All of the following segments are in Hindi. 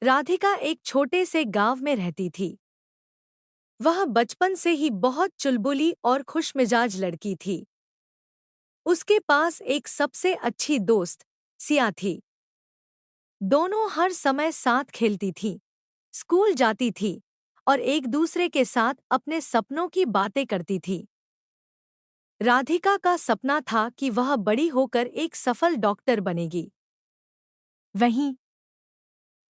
राधिका एक छोटे से गांव में रहती थी। वह बचपन से ही बहुत चुलबुली और खुशमिजाज लड़की थी। उसके पास एक सबसे अच्छी दोस्त सिया थी। दोनों हर समय साथ खेलती थीं, स्कूल जाती थी और एक दूसरे के साथ अपने सपनों की बातें करती थी। राधिका का सपना था कि वह बड़ी होकर एक सफल डॉक्टर बनेगी। वहीं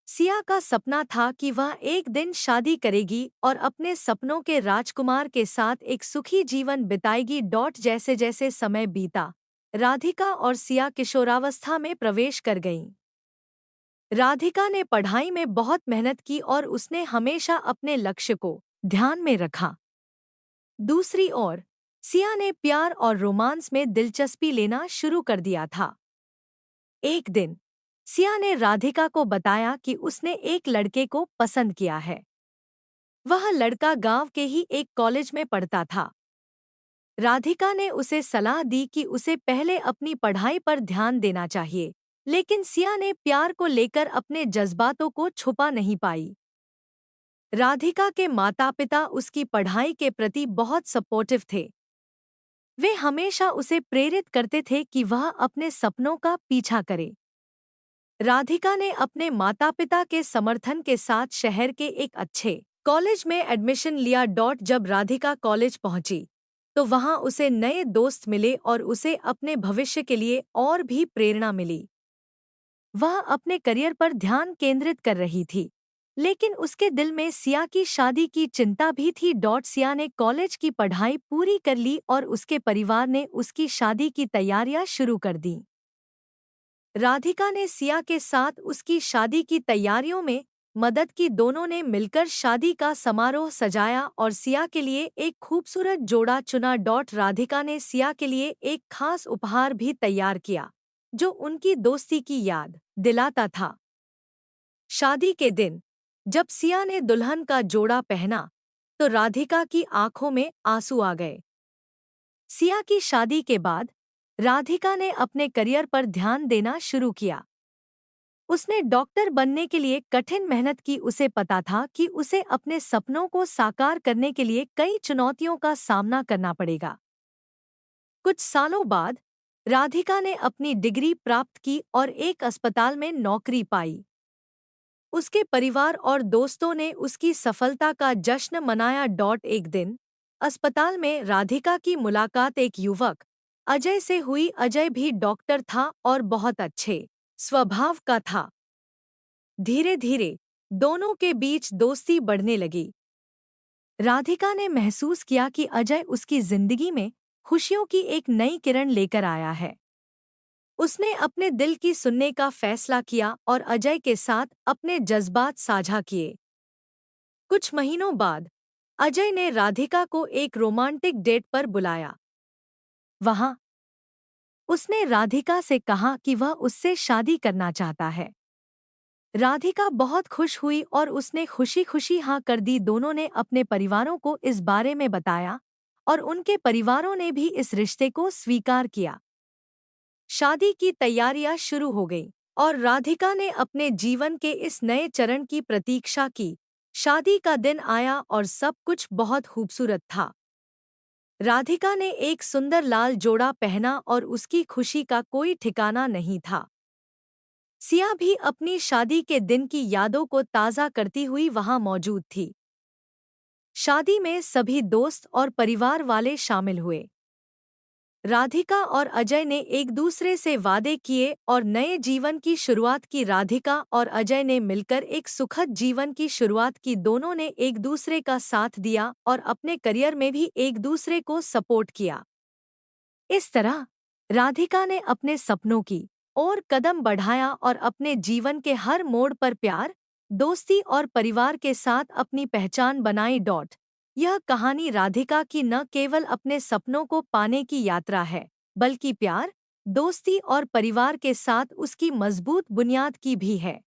सिया का सपना था कि वह एक दिन शादी करेगी और अपने सपनों के राजकुमार के साथ एक सुखी जीवन बिताएगी। जैसे जैसे समय बीता, राधिका और सिया किशोरावस्था में प्रवेश कर गईं। राधिका ने पढ़ाई में बहुत मेहनत की और उसने हमेशा अपने लक्ष्य को ध्यान में रखा। दूसरी ओर सिया ने प्यार और रोमांस में दिलचस्पी लेना शुरू कर दिया था। एक दिन सिया ने राधिका को बताया कि उसने एक लड़के को पसंद किया है। वह लड़का गांव के ही एक कॉलेज में पढ़ता था। राधिका ने उसे सलाह दी कि उसे पहले अपनी पढ़ाई पर ध्यान देना चाहिए, लेकिन सिया ने प्यार को लेकर अपने जज्बातों को छुपा नहीं पाई। राधिका के माता-पिता उसकी पढ़ाई के प्रति बहुत सपोर्टिव थे। वे हमेशा उसे प्रेरित करते थे कि वह अपने सपनों का पीछा करे। राधिका ने अपने माता-पिता के समर्थन के साथ शहर के एक अच्छे कॉलेज में एडमिशन लिया। जब राधिका कॉलेज पहुंची, तो वहां उसे नए दोस्त मिले और उसे अपने भविष्य के लिए और भी प्रेरणा मिली। वह अपने करियर पर ध्यान केंद्रित कर रही थी, लेकिन उसके दिल में सिया की शादी की चिंता भी थी। सिया ने कॉलेज की पढ़ाई पूरी कर ली और उसके परिवार ने उसकी शादी की तैयारियां शुरू कर दी। राधिका ने सिया के साथ उसकी शादी की तैयारियों में मदद की। दोनों ने मिलकर शादी का समारोह सजाया और सिया के लिए एक खूबसूरत जोड़ा चुना। राधिका ने सिया के लिए एक खास उपहार भी तैयार किया, जो उनकी दोस्ती की याद दिलाता था। शादी के दिन जब सिया ने दुल्हन का जोड़ा पहना, तो राधिका की आंखों में आंसू आ गए। सिया की शादी के बाद राधिका ने अपने करियर पर ध्यान देना शुरू किया। उसने डॉक्टर बनने के लिए कठिन मेहनत की। उसे पता था कि उसे अपने सपनों को साकार करने के लिए कई चुनौतियों का सामना करना पड़ेगा। कुछ सालों बाद राधिका ने अपनी डिग्री प्राप्त की और एक अस्पताल में नौकरी पाई। उसके परिवार और दोस्तों ने उसकी सफलता का जश्न मनाया। एक दिन अस्पताल में राधिका की मुलाकात एक युवक अजय से हुई। अजय भी डॉक्टर था और बहुत अच्छे स्वभाव का था। धीरे धीरे दोनों के बीच दोस्ती बढ़ने लगी। राधिका ने महसूस किया कि अजय उसकी जिंदगी में खुशियों की एक नई किरण लेकर आया है। उसने अपने दिल की सुनने का फैसला किया और अजय के साथ अपने जज्बात साझा किए। कुछ महीनों बाद अजय ने राधिका को एक रोमांटिक डेट पर बुलाया। वहां उसने राधिका से कहा कि वह उससे शादी करना चाहता है। राधिका बहुत खुश हुई और उसने खुशी खुशी हाँ कर दी। दोनों ने अपने परिवारों को इस बारे में बताया और उनके परिवारों ने भी इस रिश्ते को स्वीकार किया। शादी की तैयारियां शुरू हो गईं और राधिका ने अपने जीवन के इस नए चरण की प्रतीक्षा की। शादी का दिन आया और सब कुछ बहुत खूबसूरत था। राधिका ने एक सुंदर लाल जोड़ा पहना और उसकी खुशी का कोई ठिकाना नहीं था। सिया भी अपनी शादी के दिन की यादों को ताज़ा करती हुई वहां मौजूद थी। शादी में सभी दोस्त और परिवार वाले शामिल हुए। राधिका और अजय ने एक दूसरे से वादे किए और नए जीवन की शुरुआत की। राधिका और अजय ने मिलकर एक सुखद जीवन की शुरुआत की। दोनों ने एक दूसरे का साथ दिया और अपने करियर में भी एक दूसरे को सपोर्ट किया। इस तरह राधिका ने अपने सपनों की ओर कदम बढ़ाया और अपने जीवन के हर मोड़ पर प्यार, दोस्ती और परिवार के साथ अपनी पहचान बनाई। यह कहानी राधिका की न केवल अपने सपनों को पाने की यात्रा है, बल्कि प्यार, दोस्ती और परिवार के साथ उसकी मजबूत बुनियाद की भी है।